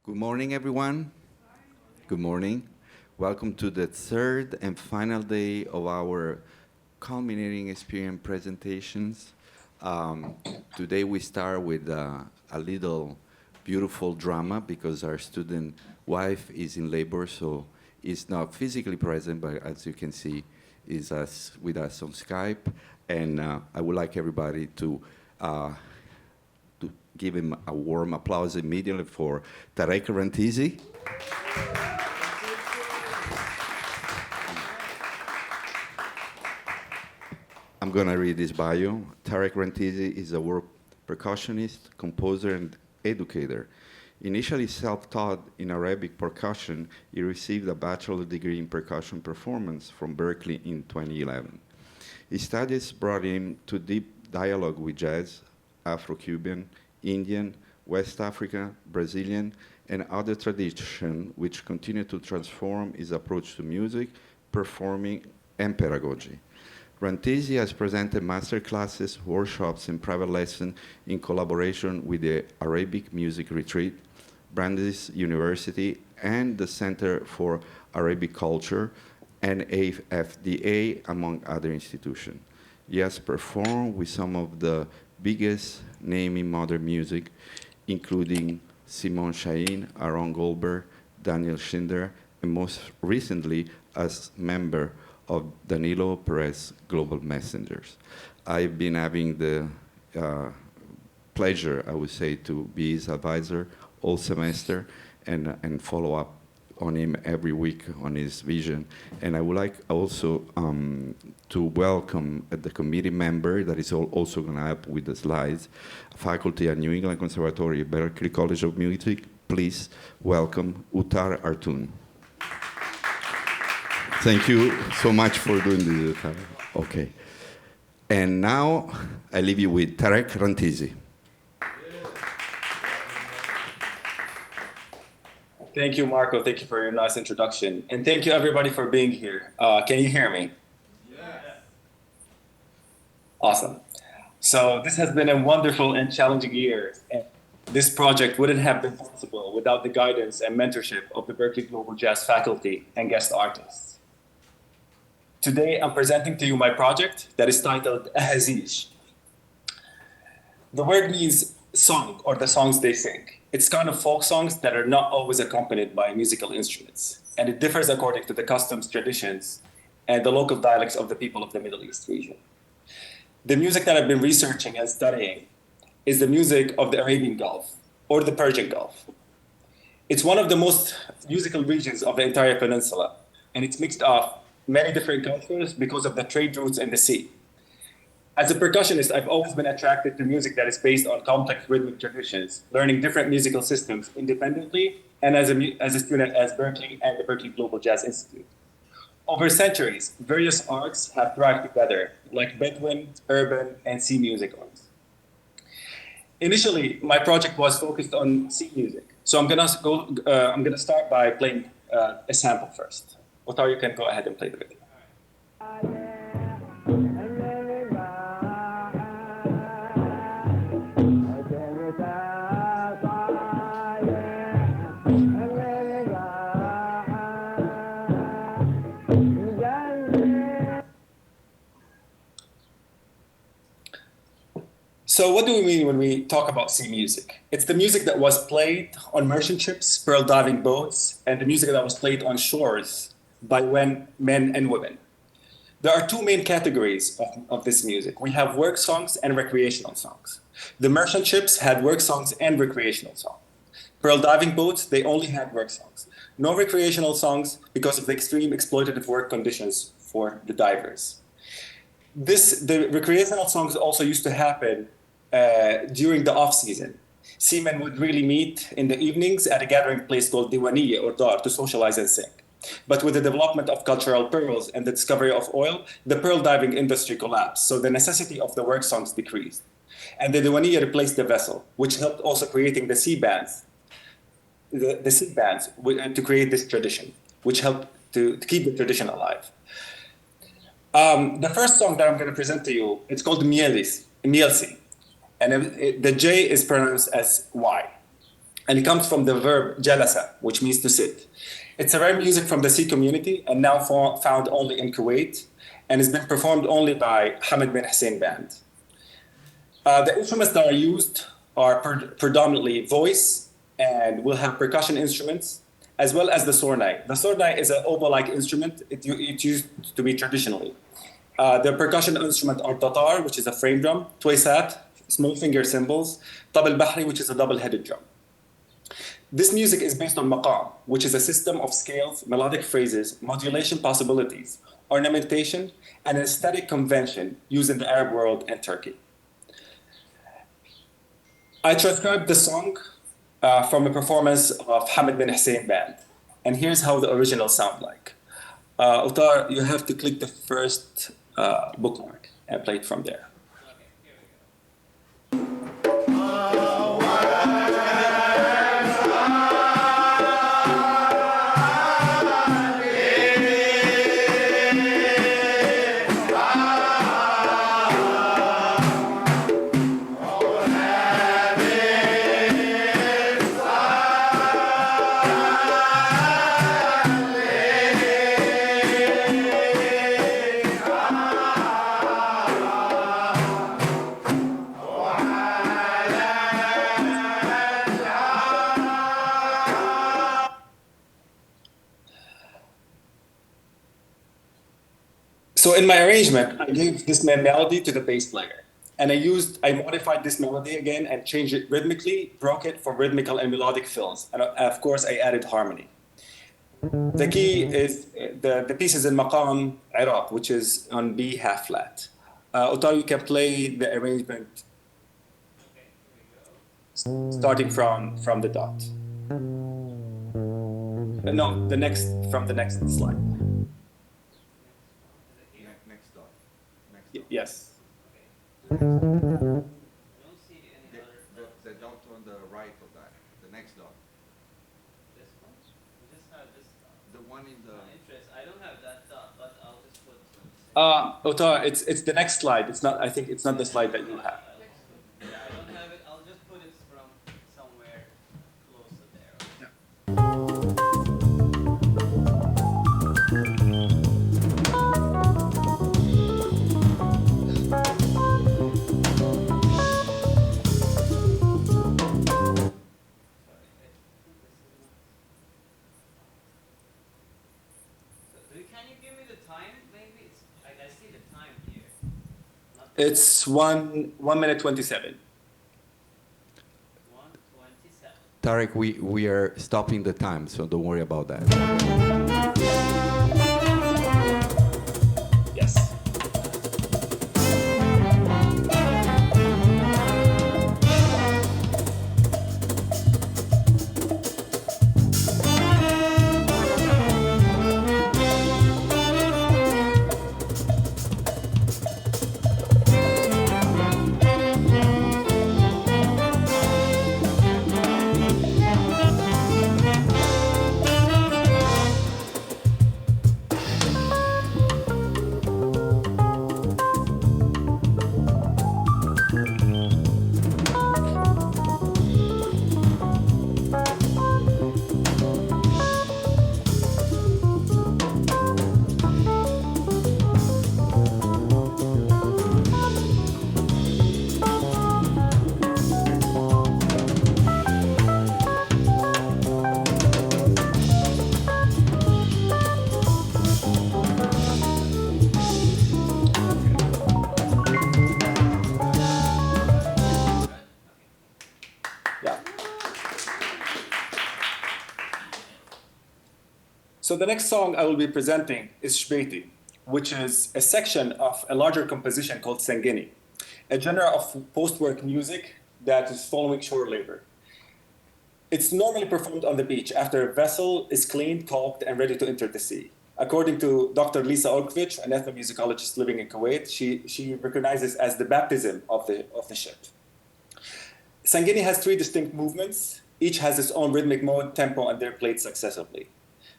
Good morning, everyone. Good morning. Welcome to the third and final day of our Culminating experience presentations. Um, Today we start with a little beautiful drama because our student wife is in labor, so is not physically present, but as you can see, is with us on Skype. And I would like everybody uh, to give him a warm applause immediately for Tareq Rantisi. I'm going to read his bio. Tareq Rantisi is a world percussionist, composer, and educator. Initially self-taught in Arabic percussion, he received a bachelor's degree in percussion performance from Berklee in 2011. His studies brought him to deep dialogue with jazz, Afro-Cuban, Indian, West African, Brazilian, and other traditions which continue to transform his approach to music, performing, and pedagogy. Rantisi has presented master classes, workshops, and private lessons in collaboration with the Arabic Music Retreat, Brandeis University, and the Center for Arabic Culture, and AFDA, among other institutions. He has performed with some of the biggest names in modern music, including Simon Shaheen, Aaron Goldberg, Daniel Schindler, and most recently as member of Danilo Perez Global Messengers. I've been having the pleasure, I would say, to be his advisor all semester and follow up on him every week on his vision. And I would like also to welcome the committee member that is also going to help with the slides, faculty at New England Conservatory, Berklee College of Music. Please welcome Uttar Artun. Thank you so much for doing this, Uttar. Okay. And now I leave you with Tareq Rantisi. Thank you, Marco. Thank you for your nice introduction. And thank you, everybody, for being here. Can you hear me? Yes. Awesome. So this has been a wonderful and challenging year. And this project wouldn't have been possible without the guidance and mentorship of the Berklee Global Jazz faculty and guest artists. Today, I'm presenting to you my project that is titled Ahazij. The word means song, or the songs they sing. It's kind of folk songs that are not always accompanied by musical instruments, and it differs according to the customs, traditions, and the local dialects of the people of the Middle East region. The music that I've been researching and studying is the music of the Arabian Gulf, or the Persian Gulf. It's one of the most musical regions of the entire peninsula, and it's mixed of many different cultures because of the trade routes and the sea. As a percussionist, I've always been attracted to music that is based on complex rhythmic traditions, learning different musical systems independently, and as a student at Berklee and the Berklee Global Jazz Institute. Over centuries, various arts have thrived together, like Bedouin, urban, and sea music arts. Initially, my project was focused on sea music, so I'm gonna start by playing a sample first. Otar, you can go ahead and play the video. So what do we mean when we talk about sea music? It's the music that was played on merchant ships, pearl diving boats, and the music that was played on shores by men and women. There are two main categories of this music. We have work songs and recreational songs. The merchant ships had work songs and recreational songs. Pearl diving boats, they only had work songs. No recreational songs because of the extreme exploitative work conditions for the divers. The recreational songs also used to happen during the off-season. Seamen would really meet in the evenings at a gathering place called Diwaniya or Dar to socialize and sing. But with the development of cultural pearls and the discovery of oil, the pearl diving industry collapsed, so the necessity of the work songs decreased. And the Diwaniya replaced the vessel, which helped also creating the sea bands, the sea bands to create this tradition, which helped to keep the tradition alive. The first song that I'm going to present to you, it's called Mielsi, and the J is pronounced as Y. And it comes from the verb jalasa, which means to sit. It's a rare music from the Sea community and now found only in Kuwait, and has been performed only by Hamid bin Hussein Band. The instruments that are used are predominantly voice, and will have percussion instruments, as well as the sornai. The sornai is an oboe-like instrument. It used to be traditionally. The percussion instruments are tatar, which is a frame drum, twaisat, small finger cymbals, tabl bahri, which is a double-headed drum. This music is based on maqam, which is a system of scales, melodic phrases, modulation possibilities, ornamentation, and an aesthetic convention used in the Arab world and Turkey. I transcribed the song from a performance of Hamid bin Hussein Band, and here's how the original sound like. Utar, you have to click the first bookmark and play it from there. So in my arrangement, I gave this melody to the bass player. And I modified this melody again and changed it rhythmically, broke it for rhythmical and melodic fills. And of course, I added harmony. The key is, the piece is in maqam Iraq, which is on B half flat. Utar, you can play the arrangement starting from the dot. No, from the next slide. Yes. The dot on the right of that, the next dot. This one? We just have this dot. The one in the... I don't have that dot, but I'll just put... Utar, it's the next slide. It's not. I think it's not the slide that you have. Yeah, I don't have it. I'll just put it from somewhere close to there. Can you give me the time? Maybe I see the time here. It's 1 minute 27. 1:27. Tareq, we are stopping the time, so don't worry about that. Yes. So the next song I will be presenting is Shbeiti, which is a section of a larger composition called Sangini, a genre of post-work music that is following shore labor. It's normally performed on the beach after a vessel is cleaned, caulked, and ready to enter the sea. According to Dr. Lisa Olkovich, an ethnomusicologist living in Kuwait, she recognizes as the baptism of the ship. Sangini has 3 distinct movements. Each has its own rhythmic mode, tempo, and they're played successively.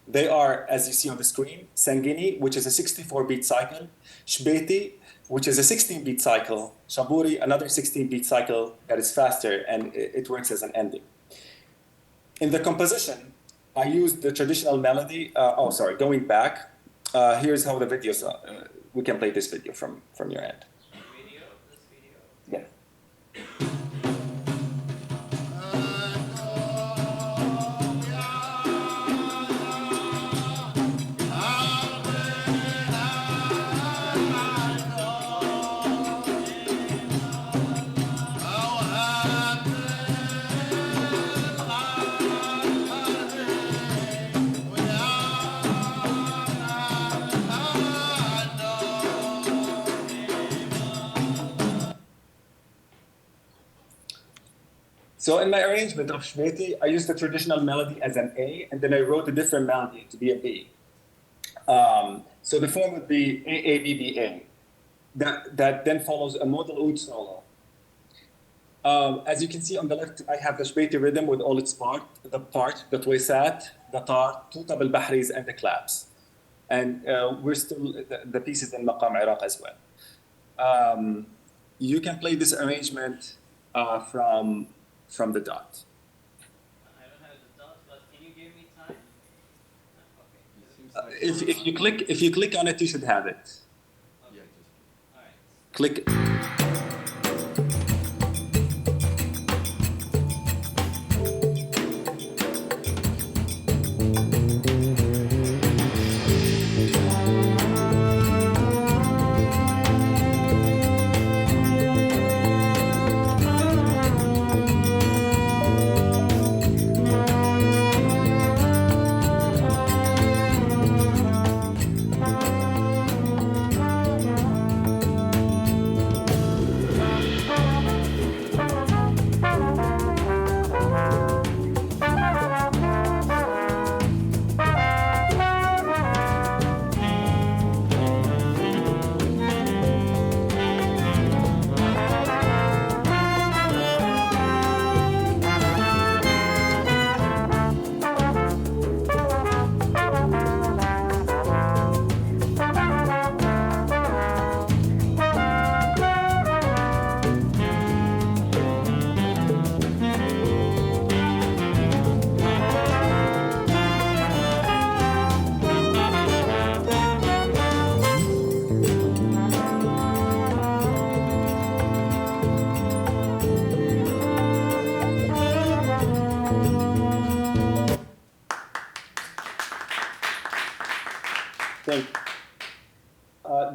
They are, as you see on the screen, Sangini, which is a 64-beat cycle, Shbeiti, which is a 16-beat cycle, Shaburi, another 16-beat cycle that is faster, and it works as an ending. In the composition, I used the traditional melody. Going back, here's how the videos. We can play this video from your end. Video, this video. Yeah. So in my arrangement of Shmeti, I used the traditional melody as an A, and then I wrote a different melody to be a B. So the form would be A A B B A. That then follows a modal oud solo. As you can see on the left, I have the Shmeti rhythm with all its part, the twasat, the tar, two tabl bahris, and the claps. And we're still, the pieces in Maqam Iraq as well. You can play this arrangement from the dot. I don't have the dots, but can you give me time? Okay. If you click on it, you should have it. Okay. All right. Click.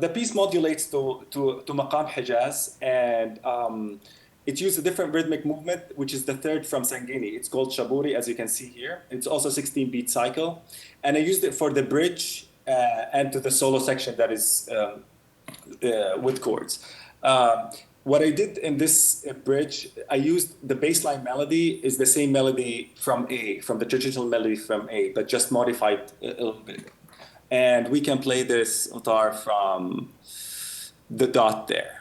The piece modulates to Maqam Hijaz, and it used a different rhythmic movement, which is the third from Sangini. It's called Shaburi, as you can see here. It's also 16-beat cycle. And I used it for the bridge and to the solo section that is with chords. What I did in this bridge, I used the baseline melody is the same melody from the traditional melody from A, but just modified a little bit. And we can play this utar from the dot there.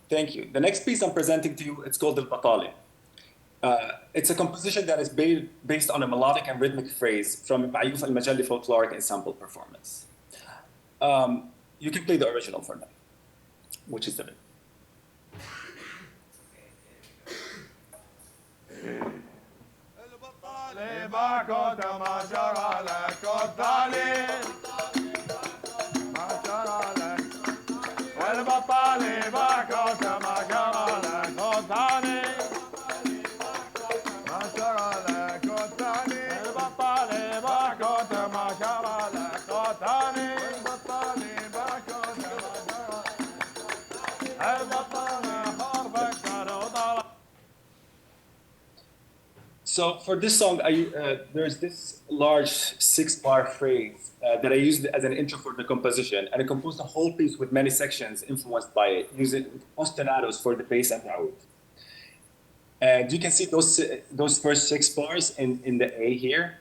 Thank you. The next piece I'm presenting to you, it's called Al Batali. It's a composition that is based on a melodic and rhythmic phrase from Ma'yuf al-Majalli folkloric ensemble performance. You can play the original for now, which is the bit. ما جرى لك الظالم ما So for this song, there's this large 6-bar phrase that I used as an intro for the composition, and I composed a whole piece with many sections influenced by it, using ostinatos for the bass and the oud. And you can see those first 6 bars in the A here,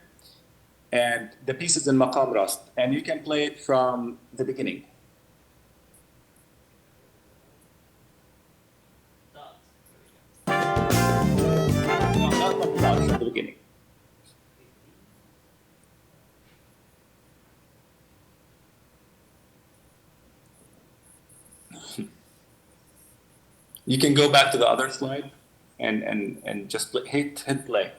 and the piece is in maqam rast, and you can play it from the beginning. No, not from the beginning. You can go back to the other slide and just hit play.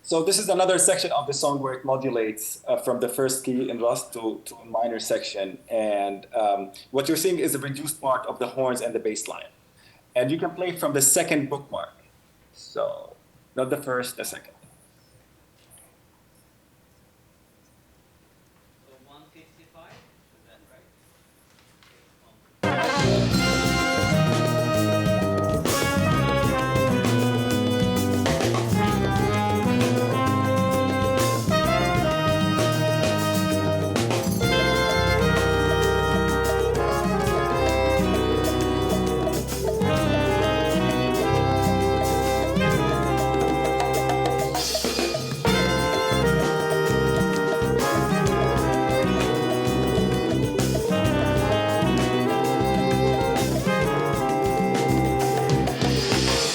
So this is another section of the song where it modulates from the first key in Rast to a minor section. And what you're seeing is a reduced part of the horns and the bass line. And you can play from the second bookmark. So not the first, the second. So 155, is that right?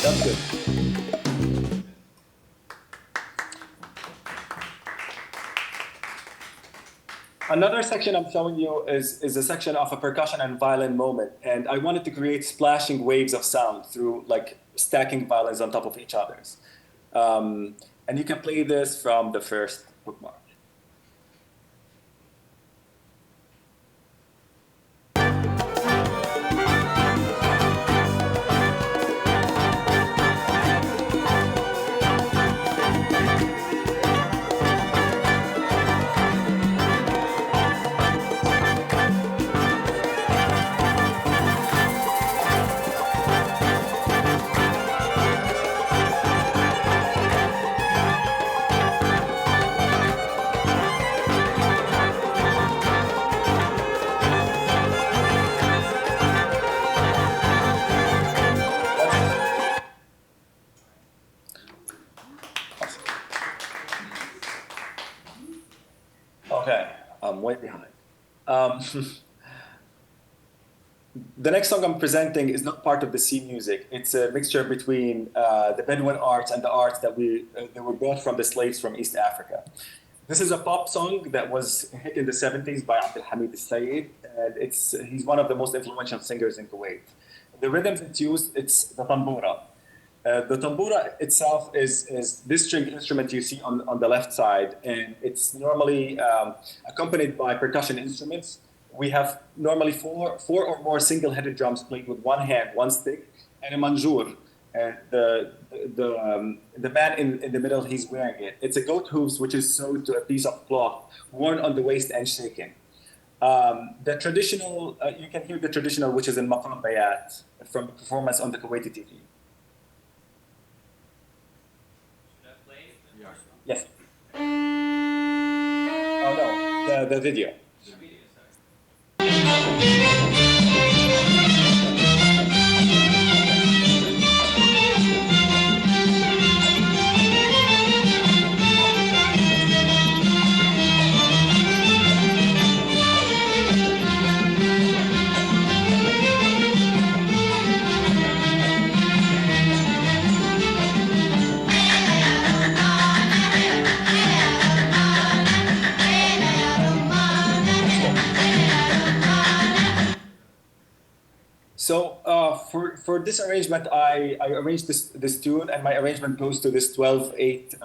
That's good. Another section I'm showing you is a section of a percussion and violin moment. And I wanted to create splashing waves of sound through like stacking violins on top of each other's. And you can play this from the first bookmark. Okay, I'm way behind. The next song I'm presenting is not part of the C music. It's a mixture between the Bedouin arts and the arts that were brought from the slaves from East Africa. This is a pop song that was hit in the 70s by Abdul Hamid al-Sayed, and he's one of the most influential singers in Kuwait. The rhythms it's used, it's the tambura. The tambura itself is this string instrument you see on the left side, and it's normally accompanied by percussion instruments. We have normally four or more single-headed drums played with one hand, one stick, and a manjour. And the man in the middle, he's wearing it. It's a goat hooves, which is sewed to a piece of cloth, worn on the waist and shaken. The traditional, you can hear the traditional, which is in Maqam Bayat, from the performance on the Kuwaiti TV. Should I play it? Yeah. Yes. Oh no, the video. The video, sorry. for this arrangement, I arranged this tune, and my arrangement goes to this 12/8,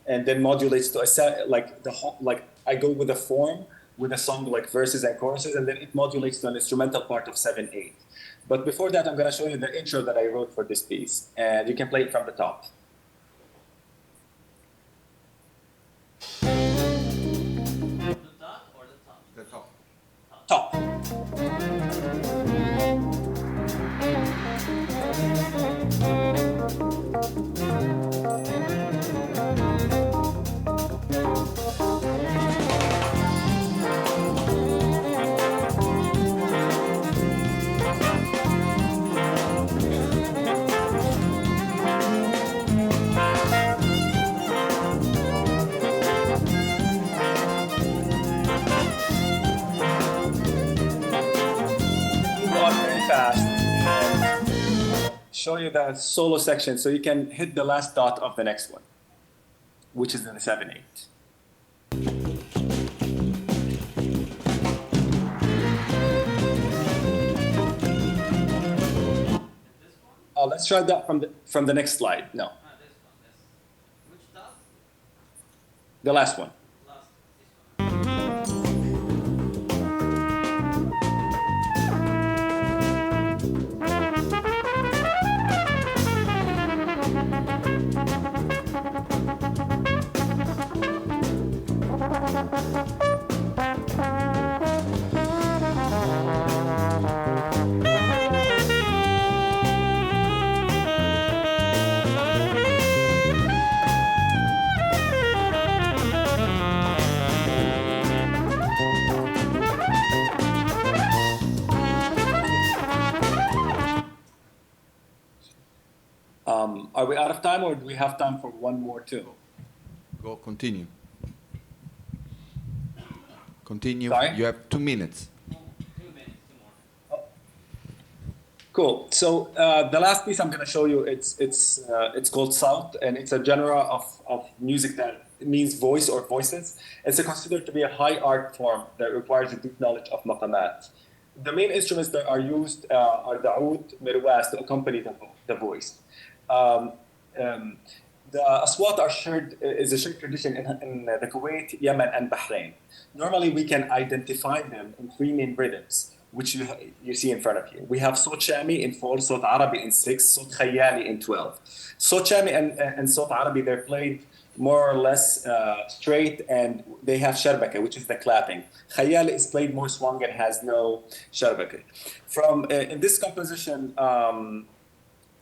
and then modulates to a set like the whole, like I go with a form with a song like verses and choruses, and then it modulates to an instrumental part of 7/8. But before that, I'm going to show you the intro that I wrote for this piece, and you can play it from the top. The dot or the top? The top. Top. Fast and show you the solo section so you can hit the last dot of the next one, which is in the 7/8. Let's try that from the next slide. No, This one. This. Which dot? the last one. Last. This one. Are we out of time, or do we have time for one more tune? Go, continue. Continue. Sorry? You have 2 minutes. 2 minutes, 2 more. Cool. So the last piece I'm going to show you, it's called South, and it's a genre of music that means voice or voices. It's considered to be a high art form that requires a deep knowledge of maqamat. The main instruments that are used are the oud, mirwas to accompany the voice. The aswat is a shared tradition in the Kuwait, Yemen, and Bahrain. Normally, we can identify them in 3 main rhythms, which you see in front of you. We have Sot Shami in 4, Sot Arabi in 6, Sot Khayali in 12. Sot Shami and Sot Arabi, they're played more or less straight, and they have sharbaka, which is the clapping. Khayali is played more swung and has no sharbaka. From in this composition,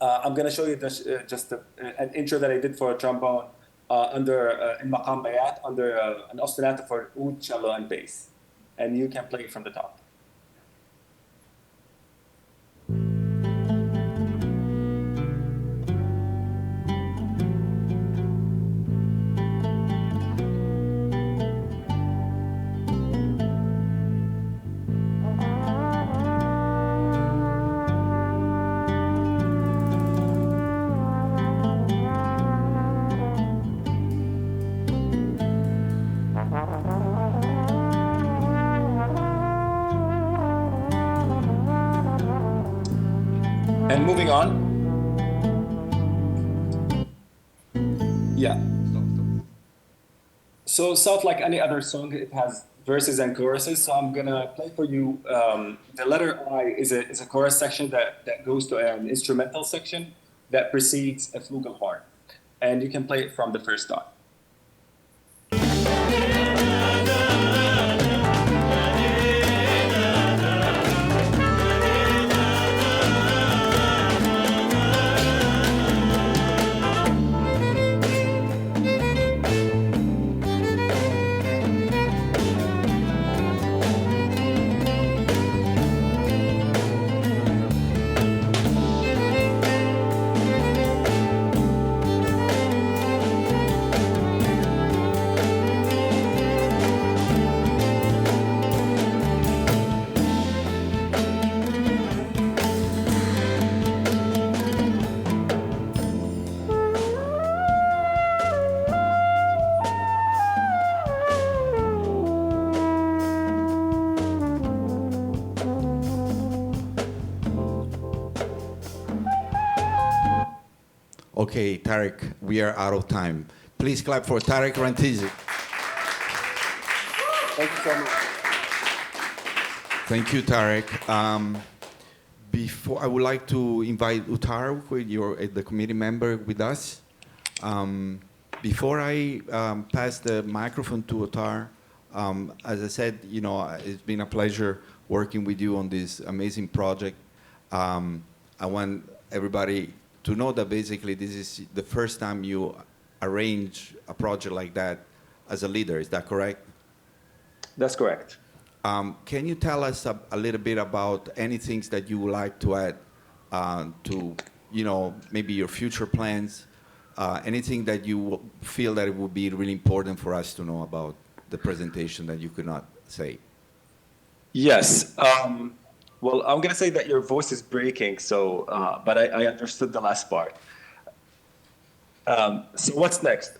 I'm going to show you just an intro that I did for a trombone in Maqam Bayat under an ostinato for oud, cello, and bass. And you can play it from the top. And moving on. Yeah. So South, like any other song, it has verses and choruses. So I'm gonna play for you. The letter I is a chorus section that goes to an instrumental section that precedes a flugelhorn, and you can play it from the first dot. Okay, Tareq, we are out of time. Please clap for Tareq Rantisi. Thank you so much. Thank you, Tareq. Before I would like to invite Utar, who you're the committee member with us. Before I pass the microphone to Utar, as I said, it's been a pleasure working with you on this amazing project. I want everybody to know that basically this is the first time you arrange a project like that as a leader. Is that correct? That's correct. Can you tell us a little bit about any things that you would like to add to, maybe your future plans, anything that you feel that it would be really important for us to know about the presentation that you could not say? Yes. Well, I'm going to say that your voice is breaking, so but I understood the last part. So what's next?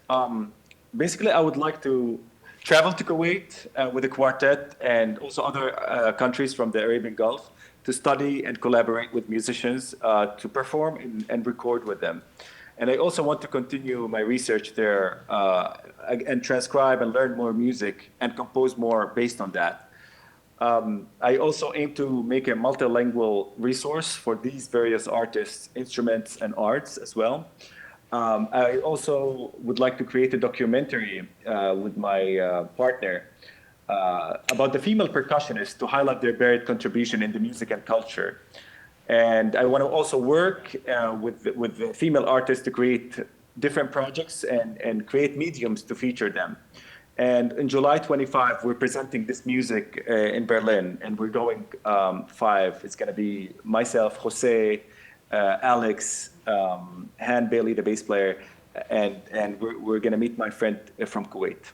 Basically, I would like to travel to Kuwait with the quartet and also other countries from the Arabian Gulf to study and collaborate with musicians to perform and record with them. And I also want to continue my research there and transcribe and learn more music and compose more based on that. I also aim to make a multilingual resource for these various artists, instruments, and arts as well. I also would like to create a documentary with my partner about the female percussionists to highlight their varied contribution in the music and culture. And I want to also work with the female artists to create different projects and create mediums to feature them. And in July 25, we're presenting this music in Berlin, and we're going 5. It's going to be myself, Jose, Alex, Han Bailey, the bass player, and we're going to meet my friend from Kuwait.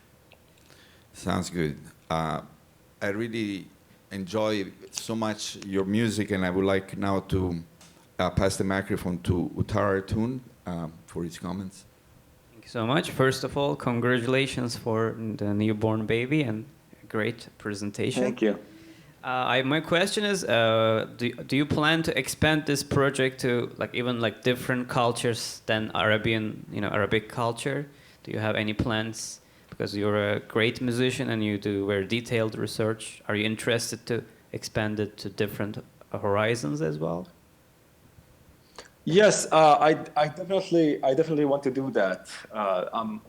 Sounds good. I really enjoy so much your music, and I would like now to pass the microphone to Utar Tun for his comments. Thank you so much. First of all, congratulations for the newborn baby and a great presentation. Thank you. My question is, do you plan to expand this project to even different cultures than Arabic culture? Do you have any plans? Because you're a great musician and you do very detailed research. Are you interested to expand it to different horizons as well? Yes, I definitely want to do that. I'm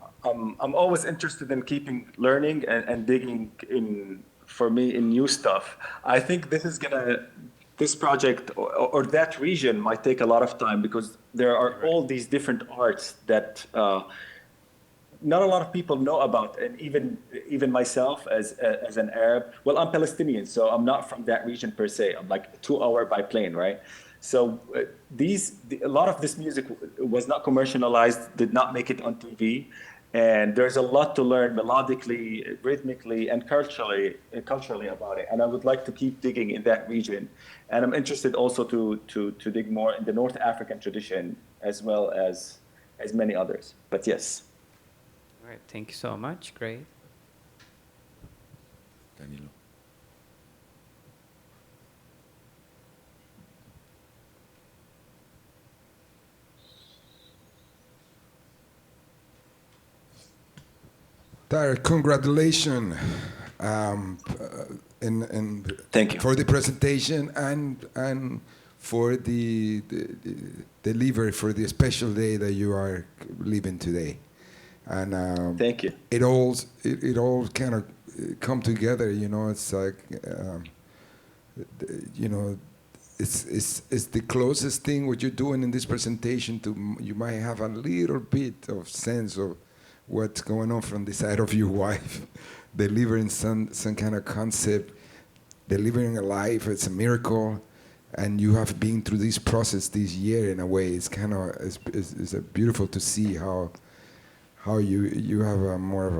always interested in keeping learning and digging in new stuff. I think this project or that region might take a lot of time because there are all these different arts that not a lot of people know about, and even myself as an Arab. Well, I'm Palestinian, so I'm not from that region per se. I'm like 2 hours by plane, right? So a lot of this music was not commercialized, did not make it on TV, and there's a lot to learn melodically, rhythmically, and culturally about it. And I would like to keep digging in that region, and I'm interested also to dig more in the North African tradition as well as many others. But yes. All right. Thank you so much. Great. Danilo. Tareq, congratulations Thank you for the presentation and for the delivery for the special day that you are living today. And thank you. It all kind of come together. It's like it's the closest thing what you're doing in this presentation to you might have a little bit of sense of what's going on from the side of your wife, delivering some kind of concept, delivering a life. It's a miracle, and you have been through this process this year in a way. It's kind of it's beautiful to see how you have a more of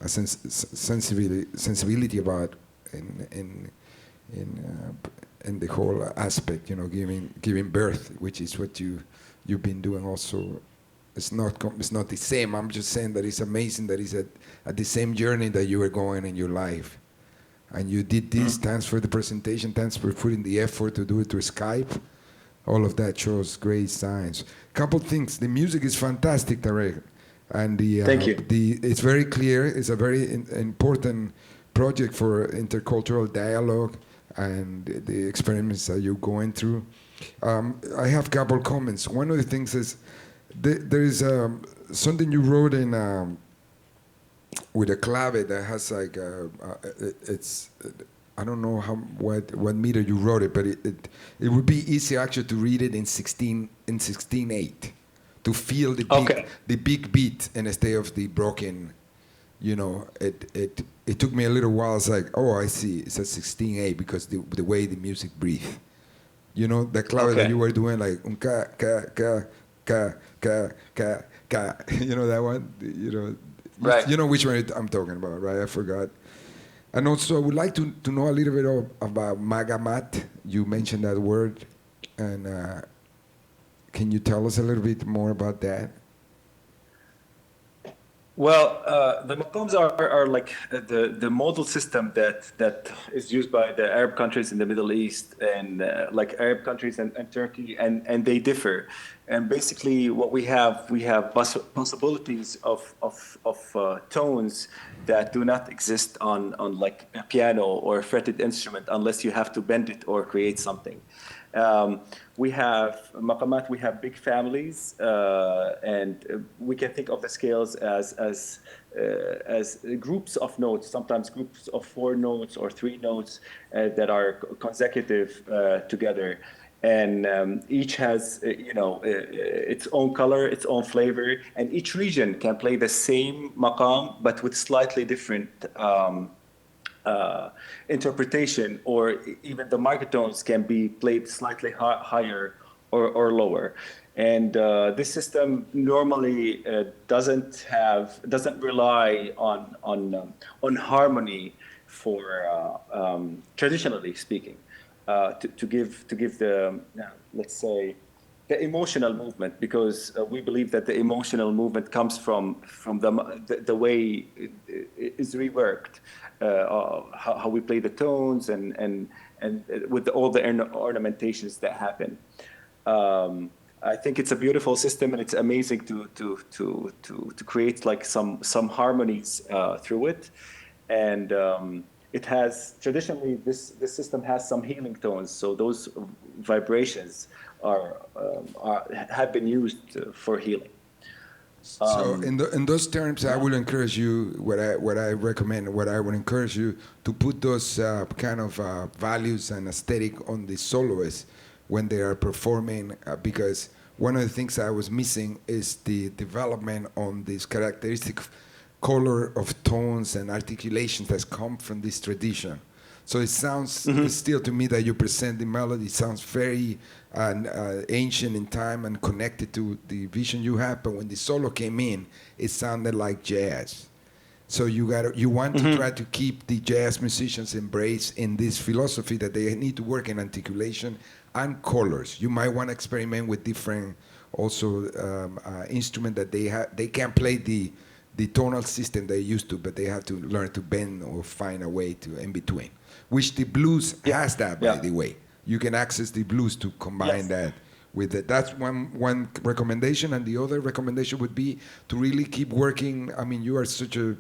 a sensibility about in the whole aspect. Giving birth, which is what you've been doing also. It's not the same. I'm just saying that it's amazing that it's at the same journey that you were going in your life. And you did this. Thanks for the presentation. Thanks for putting the effort to do it through Skype. all of that shows great signs. Couple things. The music is fantastic, Tareq, and Thank you. it's very clear. It's a very important project for intercultural dialogue and the experiments that you're going through. I have a couple comments. One of the things is there is something you wrote in with a clave that has like it's I don't know what meter you wrote it, but it would be easy actually to read it in 16/8 to feel the big beat instead of the broken. You know, it took me a little while. It's like, oh, I see. It's a 16/8 because the way the music breathes. You know, the clave that you were doing, like un ka ka ka ka ka ka ka. You know that one. You know, Right. You know which one I'm talking about, right? I forgot. And also, I would like to know a little bit about Magamat. You mentioned that word, and can you tell us a little bit more about that? Well, the maqams are like the model system that is used by the Arab countries in the Middle East and like Arab countries and Turkey, and they differ. And basically, what we have possibilities of tones that do not exist on like a piano or a fretted instrument unless you have to bend it or create something. We have maqamat, we have big families, and we can think of the scales as groups of notes, sometimes groups of 4 notes or 3 notes that are consecutive together. And each has, its own color, its own flavor, and each region can play the same maqam, but with slightly different interpretation, or even the microtones can be played slightly higher or lower. And this system normally doesn't rely on harmony for traditionally speaking, to give the let's say the emotional movement, because we believe that the emotional movement comes from the way it is reworked, how we play the tones and with all the ornamentations that happen. I think it's a beautiful system, and it's amazing to create like some harmonies through it. And it has traditionally this system has some healing tones, so those vibrations have been used for healing. So in those terms, I will encourage you. What I recommend, what I would encourage you to put those kind of values and aesthetic on the soloists when they are performing, because one of the things I was missing is the development on this characteristic color of tones and articulations that come from this tradition. So it sounds still to me that you present the melody sounds very ancient in time and connected to the vision you have. But when the solo came in, it sounded like jazz. So you want to try to keep the jazz musicians embrace in this philosophy that they need to work in articulation and colors. You might want to experiment with different also instrument that they can play the tonal system they used to, but they have to learn to bend or find a way to in between. Which the blues has that, by the way. You can access the blues to combine that with it. That's one recommendation, and the other recommendation would be to really keep working. I mean, you are such a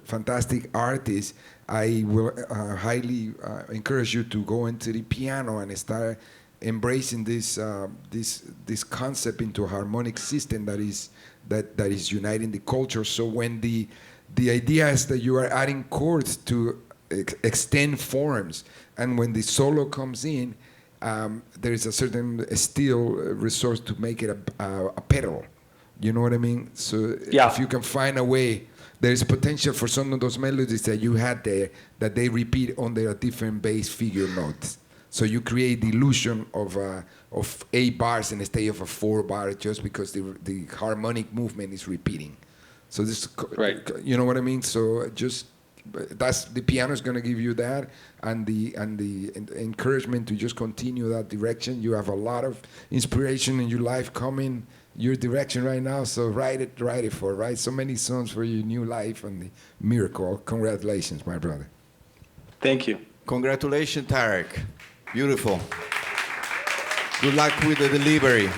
fantastic artist. I will highly encourage you to go into the piano and start embracing this concept into a harmonic system that is uniting the culture. So when the idea is that you are adding chords to extend forms, and when the solo comes in, there is a certain steel resource to make it a pedal. You know what I mean? So if you can find a way, there is potential for some of those melodies that you had there that they repeat on their different bass figure notes. So you create the illusion of 8 bars instead of a 4 bar, just because the harmonic movement is repeating. So this, you know what I mean? So just that's the piano is going to give you that, and the encouragement to just continue that direction. You have a lot of inspiration in your life coming your direction right now. So write so many songs for your new life and the miracle. Congratulations, my brother. Thank you. Congratulations, Tareq. Beautiful. Good luck with the delivery.